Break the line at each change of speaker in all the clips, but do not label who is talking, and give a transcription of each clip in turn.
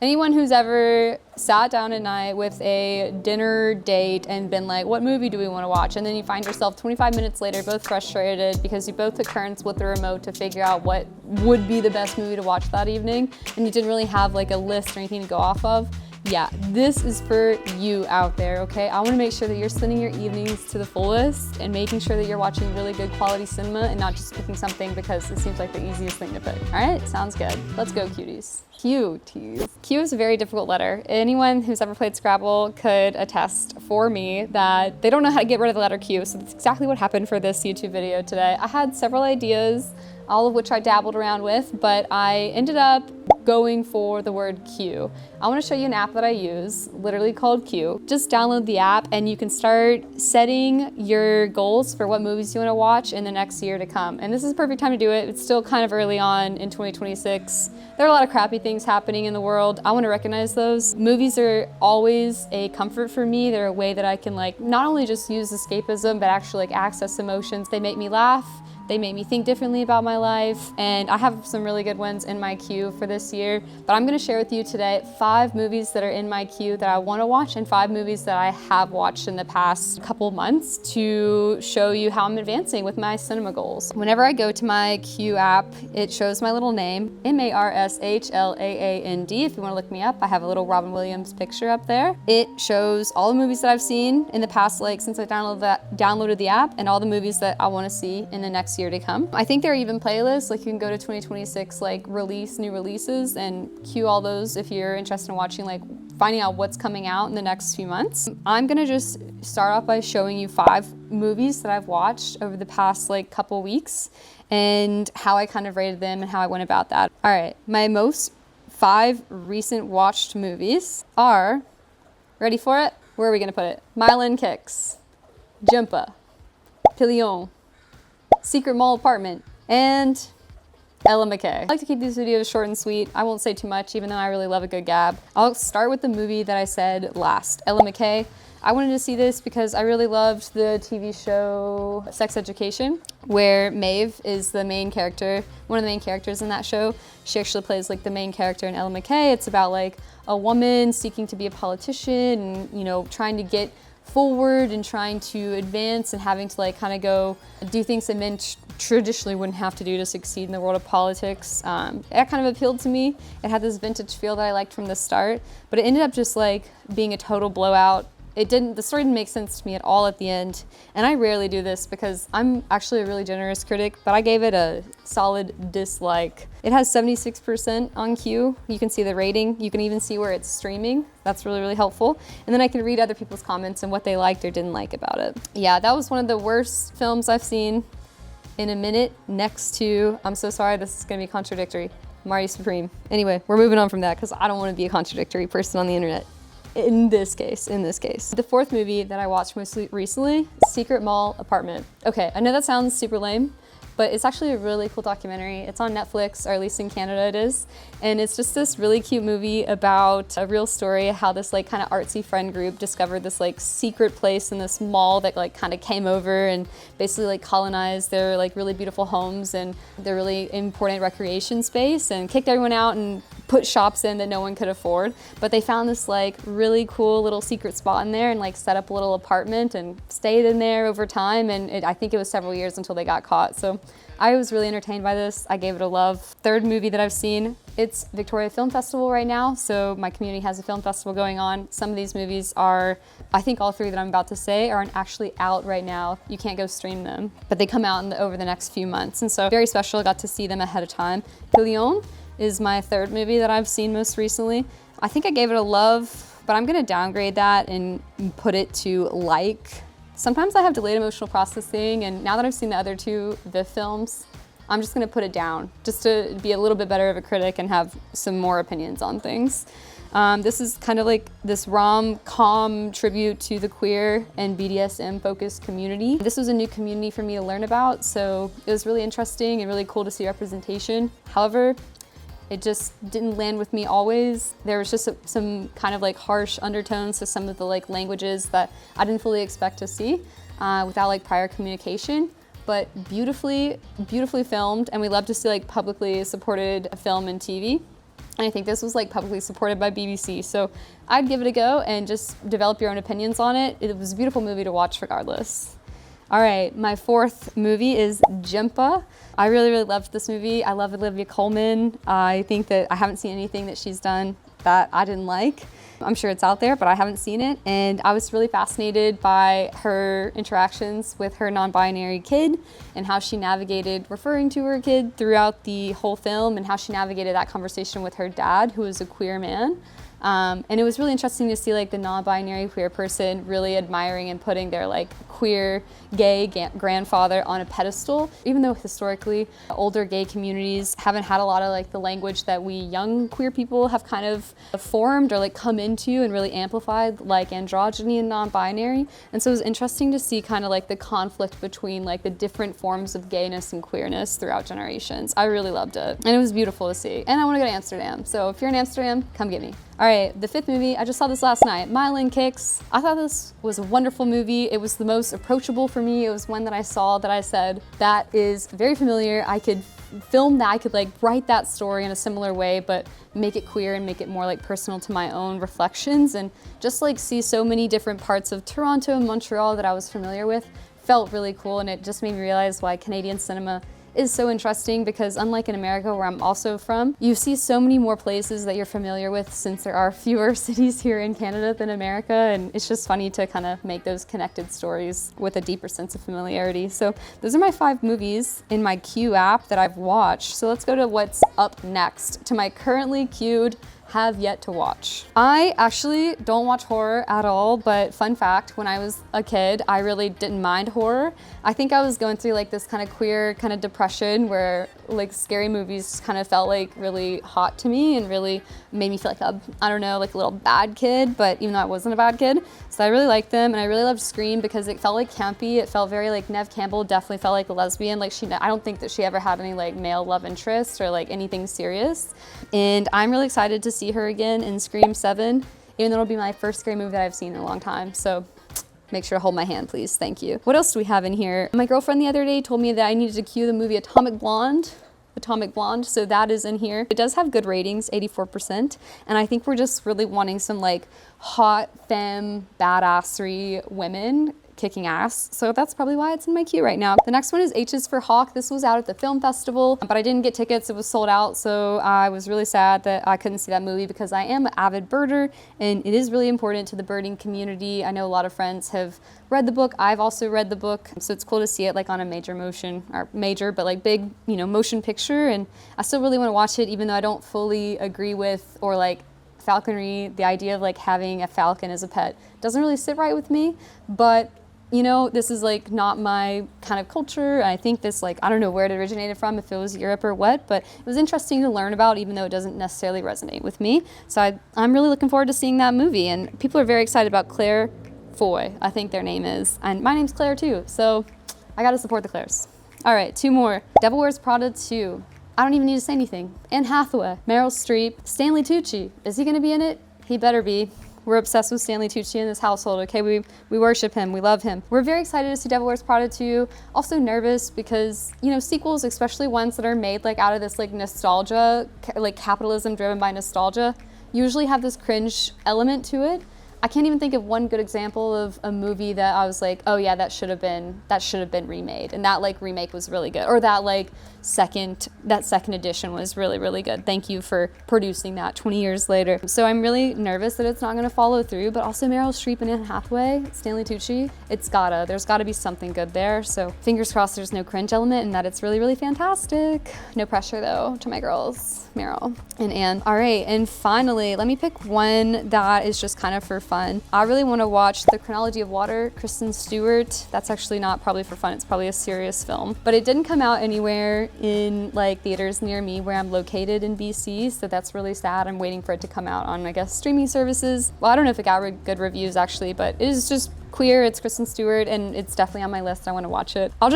Anyone who's ever sat down at night with a dinner date and been like, what movie do we want to watch? And then you find yourself 25 minutes later both frustrated because you both took turns with the remote to figure out what would be the best movie to watch that evening, and you didn't really have like a list or anything to go off of. Yeah, this is for you out there, okay? I want to make sure that you're spending your evenings to the fullest and making sure that you're watching really good quality cinema and not just picking something because it seems like the easiest thing to pick. All right, sounds good. Let's go, cuties. Cuties. Q is a very difficult letter. Anyone who's ever played Scrabble could attest for me that they don't know how to get rid of the letter Q, so that's exactly what happened for this YouTube video today. I had several ideas, all of which I dabbled around with, but I ended up going for the word Q. I want to show you an app that I use, literally called Q. Just download the app and you can start setting your goals for what movies you want to watch in the next year to come. And this is the perfect time to do it. It's still kind of early on in 2026. There are a lot of crappy things happening in the world. I want to recognize those. Movies are always a comfort for me. They're a way that I can like not only just use escapism, but actually like access emotions. They make me laugh. They make me think differently about my life, and I have some really good ones in my queue for this year. But I'm gonna share with you today 5 movies that are in my queue that I wanna watch and 5 movies that I have watched in the past couple months to show you how I'm advancing with my cinema goals. Whenever I go to my queue app, it shows my little name, MARSHLAAND. If you wanna look me up, I have a little Robin Williams picture up there. It shows all the movies that I've seen in the past, like since I downloaded the app, and all the movies that I wanna see in the next year to come. I think there are even playlists, like you can go to 2026 like new releases and queue all those if you're interested in watching, like finding out what's coming out in the next few months. I'm gonna just start off by showing you 5 movies that I've watched over the past like couple weeks and how I kind of rated them and how I went about that. All right, my most 5 recent watched movies are, ready for it? Where are we gonna put it? Mylan Kicks, Jimpa, Pillion, Secret Mall Apartment, and Ella Mackay. I like to keep these videos short and sweet. I won't say too much, even though I really love a good gab. I'll start with the movie that I said last, Ella Mackay. I wanted to see this because I really loved the TV show Sex Education, where Maeve is the main character, one of the main characters in that show. She actually plays like the main character in Ella Mackay. It's about like a woman seeking to be a politician and, you know, trying to get forward and trying to advance and having to like kind of go do things that men traditionally wouldn't have to do to succeed in the world of politics. That kind of appealed to me. It had this vintage feel that I liked from the start, but it ended up just like being a total blowout. The story didn't make sense to me at all at the end, and I rarely do this because I'm actually a really generous critic, but I gave it a solid dislike. It has 76% on Q. You can see the rating. You can even see where it's streaming. That's really, really helpful. And then I can read other people's comments and what they liked or didn't like about it. Yeah, that was one of the worst films I've seen in a minute, next to, I'm so sorry, this is gonna be contradictory, Marty Supreme. Anyway, we're moving on from that because I don't want to be a contradictory person on the internet. In this case. The 4th movie that I watched most recently, Secret Mall Apartment. Okay, I know that sounds super lame, but it's actually a really cool documentary. It's on Netflix, or at least in Canada it is. And it's just this really cute movie about a real story, how this like kind of artsy friend group discovered this like secret place in this mall that like kind of came over and basically like colonized their like really beautiful homes and their really important recreation space and kicked everyone out and put shops in that no one could afford. But they found this like really cool little secret spot in there and like set up a little apartment and stayed in there over time. And I think it was several years until they got caught. So I was really entertained by this. I gave it a love. 3rd movie that I've seen, it's Victoria Film Festival right now. So my community has a film festival going on. Some of these movies are, I think all 3 that I'm about to say are actually out right now. You can't go stream them, but they come out over the next few months. And so very special, I got to see them ahead of time. Pillion is my 3rd movie that I've seen most recently. I think I gave it a love, but I'm gonna downgrade that and put it to like. Sometimes I have delayed emotional processing, and now that I've seen the other 2 VIF films, I'm just gonna put it down, just to be a little bit better of a critic and have some more opinions on things. This is kind of like this rom-com tribute to the queer and BDSM-focused community. This was a new community for me to learn about, so it was really interesting and really cool to see representation. However, it just didn't land with me always. There was just some kind of like harsh undertones to some of the like languages that I didn't fully expect to see without like prior communication. But beautifully filmed, and we love to see like publicly supported film and TV. And I think this was like publicly supported by BBC. So I'd give it a go and just develop your own opinions on it. It was a beautiful movie to watch regardless. All right, my fourth movie is Jimpa. I really, really loved this movie. I love Olivia Colman. I think that I haven't seen anything that she's done that I didn't like. I'm sure it's out there, but I haven't seen it. And I was really fascinated by her interactions with her non-binary kid and how she navigated referring to her kid throughout the whole film and how she navigated that conversation with her dad, who was a queer man. And it was really interesting to see like the non-binary queer person really admiring and putting their like queer gay grandfather on a pedestal, even though historically older gay communities haven't had a lot of like the language that we young queer people have kind of formed or like come into and really amplified, like androgyny and non-binary. And so it was interesting to see kind of like the conflict between like the different forms of gayness and queerness throughout generations. I really loved it, and it was beautiful to see. And I want to go to Amsterdam, so if you're in Amsterdam, come get me. All right, the fifth movie, I just saw this last night, Myelin Kicks. I thought this was a wonderful movie. It was the most approachable for me. It was one that I saw that I said, that is very familiar. I could film that, I could like write that story in a similar way, but make it queer and make it more like personal to my own reflections, and just like see so many different parts of Toronto and Montreal that I was familiar with. Felt really cool, and it just made me realize why Canadian cinema is so interesting, because unlike in America, where I'm also from, you see so many more places that you're familiar with since there are fewer cities here in Canada than America, and it's just funny to kind of make those connected stories with a deeper sense of familiarity. So those are my 5 movies in my queue app that I've watched. So let's go to what's up next, to my currently queued have yet to watch. I actually don't watch horror at all, but fun fact, when I was a kid, I really didn't mind horror. I think I was going through like this kind of queer kind of depression where like scary movies just kind of felt like really hot to me and really made me feel like a, I don't know, like a little bad kid, but even though I wasn't a bad kid. So I really liked them, and I really loved Scream because it felt like campy. It felt very like Neve Campbell definitely felt like a lesbian. Like I don't think that she ever had any like male love interest or like anything serious. And I'm really excited to see her again in Scream 7, even though it'll be my first scary movie that I've seen in a long time. So make sure to hold my hand, please. Thank you. What else do we have in here? My girlfriend the other day told me that I needed to cue the movie Atomic Blonde, so that is in here. It does have good ratings, 84%, and I think we're just really wanting some like hot femme badassery women kicking ass, so that's probably why it's in my queue right now. The next one is H is for Hawk. This was out at the film festival, but I didn't get tickets. It was sold out, so I was really sad that I couldn't see that movie because I am an avid birder, and it is really important to the birding community. I know a lot of friends have read the book. I've also read the book, so it's cool to see it like on a but like big, motion picture, and I still really want to watch it, even though I don't fully agree with or like falconry. The idea of like having a falcon as a pet doesn't really sit right with me, but this is like not my kind of culture. I think this like, I don't know where it originated from, if it was Europe or what, but it was interesting to learn about, even though it doesn't necessarily resonate with me. So I'm really looking forward to seeing that movie, and people are very excited about Claire Foy, I think their name is, and my name's Claire too, so I gotta support the Claires. All right, 2 more. Devil Wears Prada 2. I don't even need to say anything. Anne Hathaway, Meryl Streep, Stanley Tucci. Is he gonna be in it? He better be. We're obsessed with Stanley Tucci in this household, okay? We worship him, we love him. We're very excited to see Devil Wears Prada 2. Also nervous because, sequels, especially ones that are made like out of this like nostalgia, like capitalism driven by nostalgia, usually have this cringe element to it. I can't even think of one good example of a movie that I was like, oh yeah, that should have been remade, and that like remake was really good, or that second edition was really, really good. Thank you for producing that 20 years later. So I'm really nervous that it's not going to follow through, but also Meryl Streep and Anne Hathaway, Stanley Tucci, there's gotta be something good there. So fingers crossed there's no cringe element and that it's really, really fantastic. No pressure though to my girls, Meryl and Anne. All right, and finally, let me pick one that is just kind of for fun. I really want to watch The Chronology of Water, Kristen Steward. That's actually not probably for fun, it's probably a serious film, but it didn't come out anywhere in like theaters near me where I'm located in BC, so that's really sad. I'm waiting for it to come out on, I guess, streaming services. Well, I don't know if it got good reviews actually, but it is just queer. It's Kristen Stewart, and it's definitely on my list. I want to watch it. I'll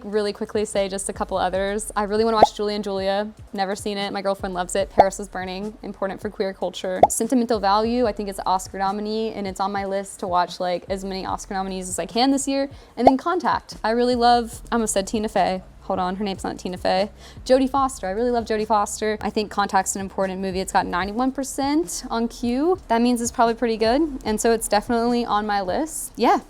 really quickly say just a couple others. I really want to watch Julie and Julia. Never seen it. My girlfriend loves it. Paris is Burning, important for queer culture. Sentimental Value, I think it's an Oscar nominee, and it's on my list to watch like as many Oscar nominees as I can this year. And then Contact. I really love, I almost said Tina Fey. hold on, her name's not Tina Fey. Jodie Foster. I really love Jodie Foster. I think Contact's an important movie. It's got 91% on Q. That means it's probably pretty good. And so it's definitely on my list. Yeah.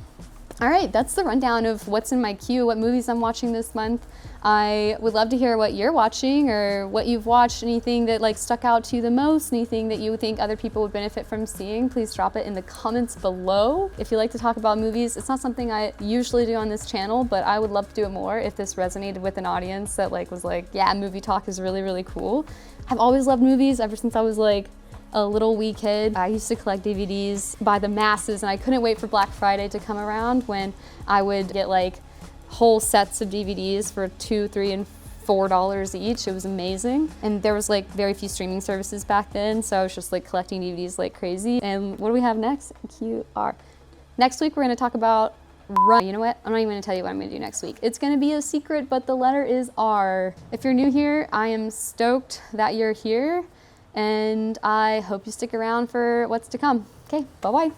All right, that's the rundown of what's in my queue, what movies I'm watching this month. I would love to hear what you're watching or what you've watched, anything that like stuck out to you the most, anything that you think other people would benefit from seeing. Please drop it in the comments below. If you like to talk about movies, it's not something I usually do on this channel, but I would love to do it more if this resonated with an audience that like was like, yeah, movie talk is really, really cool. I've always loved movies ever since I was like a little wee kid. I used to collect DVDs by the masses, and I couldn't wait for Black Friday to come around when I would get like whole sets of DVDs for $2, $3, and $4 each. It was amazing. And there was like very few streaming services back then, so I was just like collecting DVDs like crazy. And what do we have next? QR. Next week we're gonna talk about Run. You know what? I'm not even gonna tell you what I'm gonna do next week. It's gonna be a secret, but the letter is R. If you're new here, I am stoked that you're here, and I hope you stick around for what's to come. Okay, bye-bye.